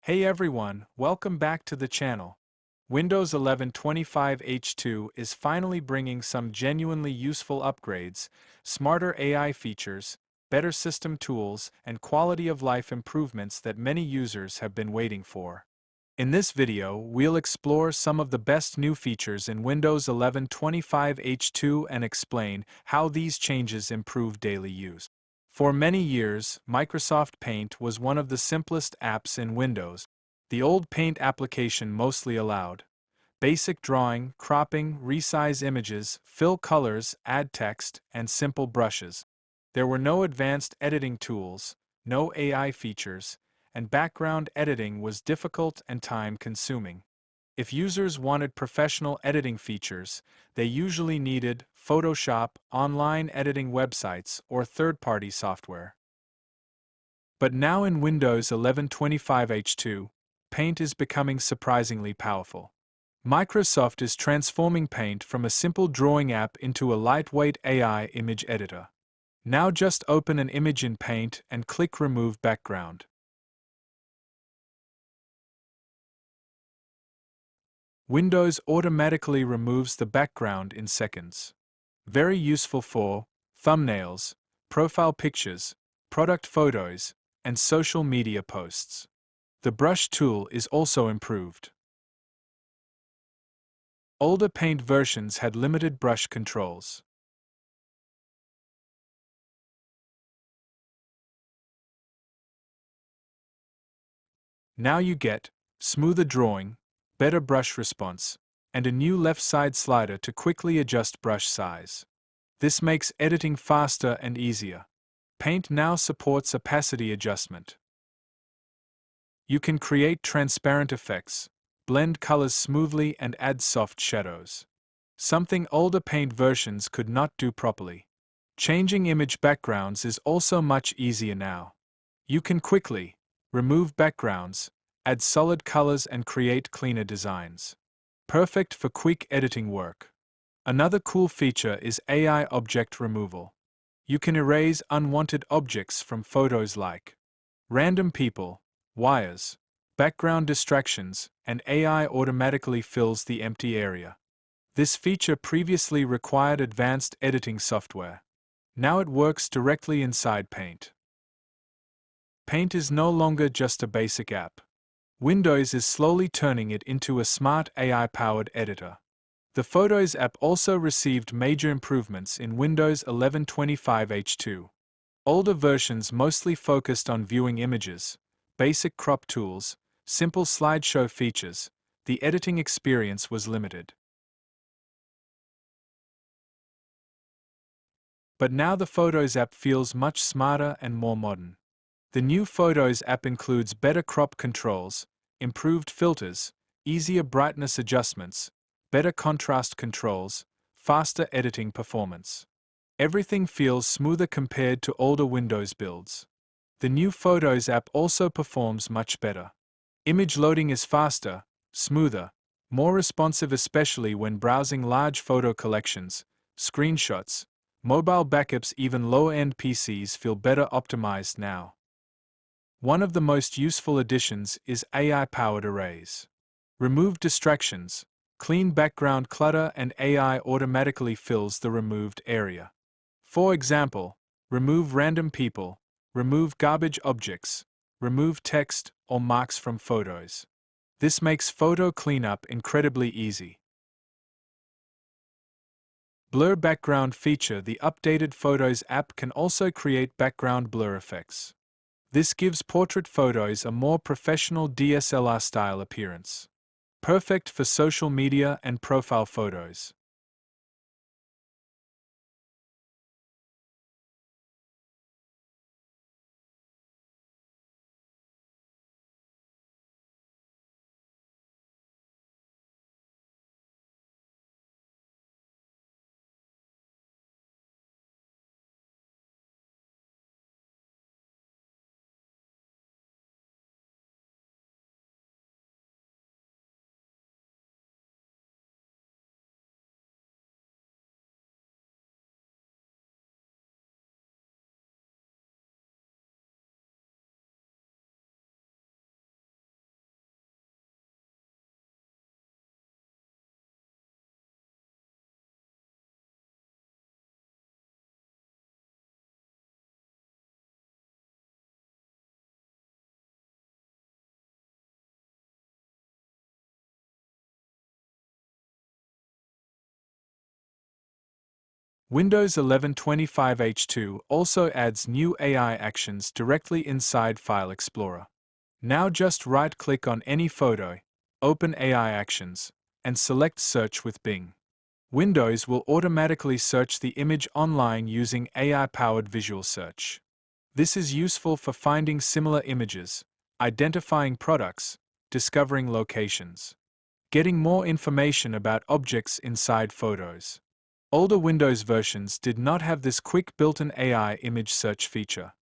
Hey everyone, welcome back to the channel. Windows 11 25H2 is finally bringing some genuinely useful upgrades, smarter AI features, better system tools, and quality of life improvements that many users have been waiting for. In this video, we'll explore some of the best new features in Windows 11 25H2 and explain how these changes improve daily use. For many years, Microsoft Paint was one of the simplest apps in Windows. The old Paint application mostly allowed basic drawing, cropping, resize images, fill colors, add text, and simple brushes. There were no advanced editing tools, no AI features, and background editing was difficult and time-consuming. If users wanted professional editing features, they usually needed Photoshop, online editing websites, or third-party software. But now in Windows 11 25H2, Paint is becoming surprisingly powerful. Microsoft is transforming Paint from a simple drawing app into a lightweight AI image editor. Now just open an image in Paint and click Remove Background. Windows automatically removes the background in seconds. Very useful for thumbnails, profile pictures, product photos, and social media posts. The brush tool is also improved. Older Paint versions had limited brush controls. Now you get smoother drawing, better brush response, and a new left side slider to quickly adjust brush size. This makes editing faster and easier. Paint now supports opacity adjustment. You can create transparent effects, blend colors smoothly, and add soft shadows. Something older Paint versions could not do properly. Changing image backgrounds is also much easier now. You can quickly remove backgrounds, add solid colors, and create cleaner designs. Perfect for quick editing work. Another cool feature is AI object removal. You can erase unwanted objects from photos like random people, wires, background distractions, and AI automatically fills the empty area. This feature previously required advanced editing software. Now it works directly inside Paint. Paint is no longer just a basic app. Windows is slowly turning it into a smart AI-powered editor. The Photos app also received major improvements in Windows 11 25H2. Older versions mostly focused on viewing images, basic crop tools, simple slideshow features. The editing experience was limited. But now the Photos app feels much smarter and more modern. The new Photos app includes better crop controls, improved filters, easier brightness adjustments, better contrast controls, faster editing performance. Everything feels smoother compared to older Windows builds. The new Photos app also performs much better. Image loading is faster, smoother, more responsive, especially when browsing large photo collections, screenshots, mobile backups. Even low-end PCs feel better optimized now. One of the most useful additions is AI-powered arrays. Remove distractions, clean background clutter, and AI automatically fills the removed area. For example, remove random people, remove garbage objects, remove text or marks from photos. This makes photo cleanup incredibly easy. Blur background feature. The updated Photos app can also create background blur effects. This gives portrait photos a more professional DSLR-style appearance. Perfect for social media and profile photos. Windows 1125H2 also adds new AI actions directly inside File Explorer. Now just right-click on any photo, open AI Actions, and select Search with Bing. Windows will automatically search the image online using AI-powered visual search. This is useful for finding similar images, identifying products, discovering locations, getting more information about objects inside photos. Older Windows versions did not have this quick built-in AI image search feature.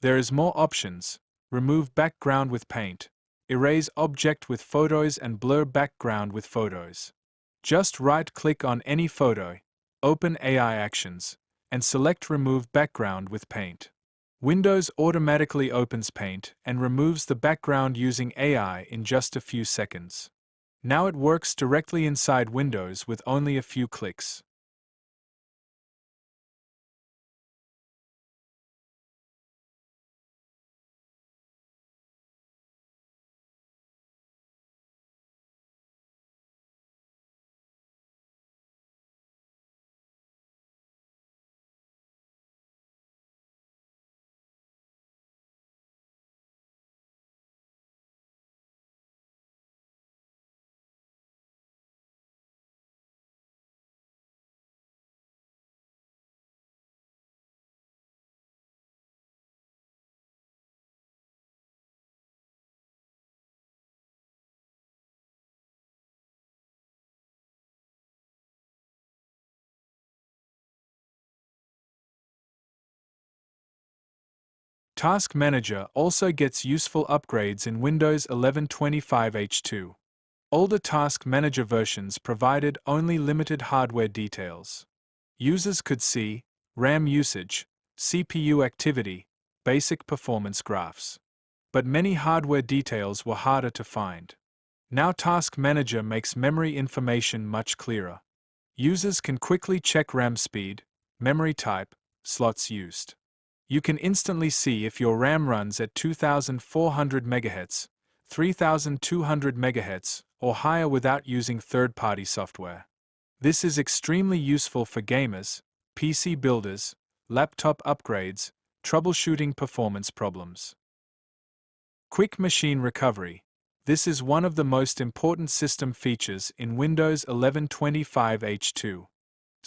There is more options: remove background with paint, erase object with photos, and blur background with photos. Just right-click on any photo, open AI Actions, and select Remove Background with Paint. Windows automatically opens Paint and removes the background using AI in just a few seconds. Now it works directly inside Windows with only a few clicks. Task Manager also gets useful upgrades in Windows 1125H2. Older Task Manager versions provided only limited hardware details. Users could see RAM usage, CPU activity, basic performance graphs. But many hardware details were harder to find. Now Task Manager makes memory information much clearer. Users can quickly check RAM speed, memory type, slots used. You can instantly see if your RAM runs at 2400 MHz, 3200 MHz, or higher without using third-party software. This is extremely useful for gamers, PC builders, laptop upgrades, troubleshooting performance problems. Quick Machine Recovery. This is one of the most important system features in Windows 1125H2.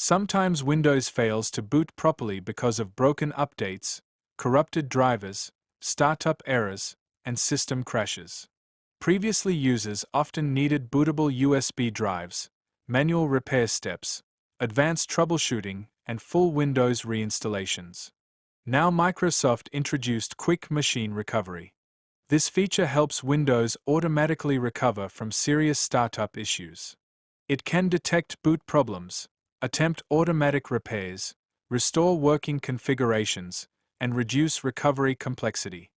Sometimes Windows fails to boot properly because of broken updates, corrupted drivers, startup errors, and system crashes. Previously, users often needed bootable USB drives, manual repair steps, advanced troubleshooting, and full Windows reinstallations. Now Microsoft introduced Quick Machine Recovery. This feature helps Windows automatically recover from serious startup issues. It can detect boot problems, attempt automatic repairs, restore working configurations, and reduce recovery complexity.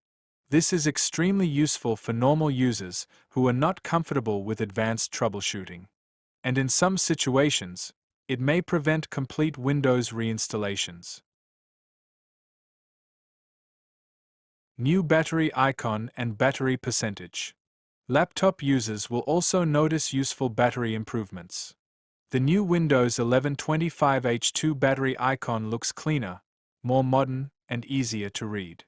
This is extremely useful for normal users who are not comfortable with advanced troubleshooting. And in some situations, it may prevent complete Windows reinstallations. New battery icon and battery percentage. Laptop users will also notice useful battery improvements. The new Windows 1125H2 battery icon looks cleaner, more modern, and easier to read.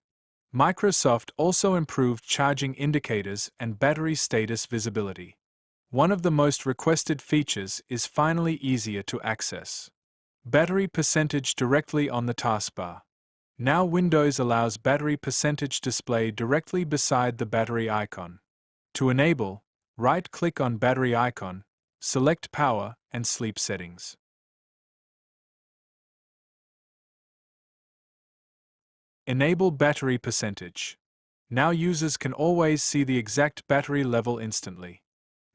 Microsoft also improved charging indicators and battery status visibility. One of the most requested features is finally easier to access. Battery percentage directly on the taskbar. Now Windows allows battery percentage display directly beside the battery icon. To enable, right-click on battery icon, select Power and Sleep settings. Enable battery percentage. Now users can always see the exact battery level instantly.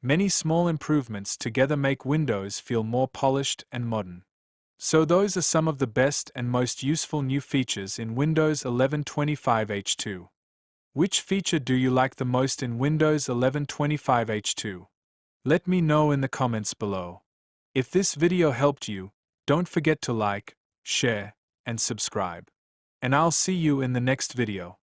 Many small improvements together make Windows feel more polished and modern. So those are some of the best and most useful new features in Windows 1125H2. Which feature do you like the most in Windows 1125H2? Let me know in the comments below. If this video helped you, don't forget to like, share, and subscribe. And I'll see you in the next video.